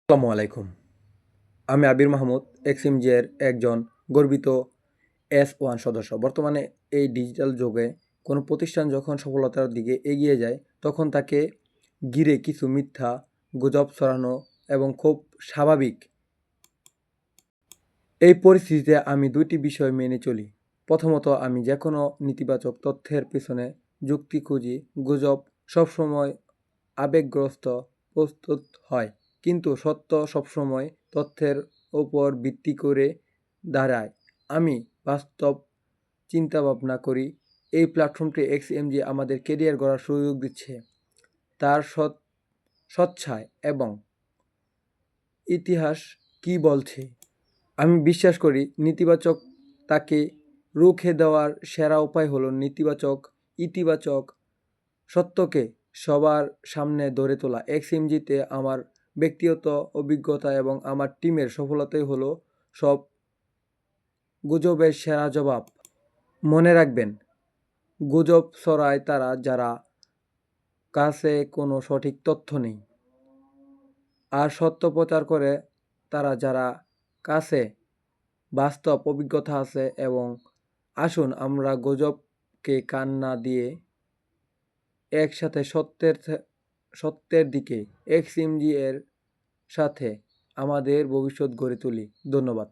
আসসালামু আলাইকুম। আমি আবির মাহমুদ, এক্সএমজি এর একজন গর্বিত S1 সদস্য। বর্তমানে এই ডিজিটাল যুগে কোনো প্রতিষ্ঠান যখন সফলতার দিকে এগিয়ে যায়, তখন তাকে ঘিরে কিছু মিথ্যা গুজব ছড়ানো এবং খুব স্বাভাবিক। এই পরিস্থিতিতে আমি ২টি বিষয় মেনে চলি। প্রথমত, আমি যেকোনো নেতিবাচক তথ্যের পেছনে যুক্তি খুঁজি। গুজব সবসময় আবেগগ্রস্ত প্রস্তুত হয়, কিন্তু সত্য সবসময় তথ্যের ওপর ভিত্তি করে দাঁড়ায়। আমি বাস্তব চিন্তাভাবনা করি। এই প্ল্যাটফর্মটি এক্সএমজি আমাদের কেরিয়ার গড়ার সুযোগ দিচ্ছে। তার সচ্ছায় এবং ইতিহাস কি বলছে। আমি বিশ্বাস করি নেতিবাচকতাকে রুখে দেওয়ার সেরা উপায় হলো ইতিবাচক সত্যকে সবার সামনে ধরে তোলা। এক্সএমজিতে আমার ব্যক্তিগত অভিজ্ঞতা এবং আমার টিমের সফলতাই হলো সব গুজবের সেরা জবাব। মনে রাখবেন, গুজব ছড়ায় তারা যারা কাছে কোনো সঠিক তথ্য নেই, আর সত্য প্রচার করে তারা যারা কাছে বাস্তব অভিজ্ঞতা আছে। এবং আসুন আমরা গুজবকে কান না দিয়ে একসাথে সত্যের দিকে এক্সএমজি এর সাথে আমাদের ভবিষ্যৎ গড়ে তুলি। ধন্যবাদ।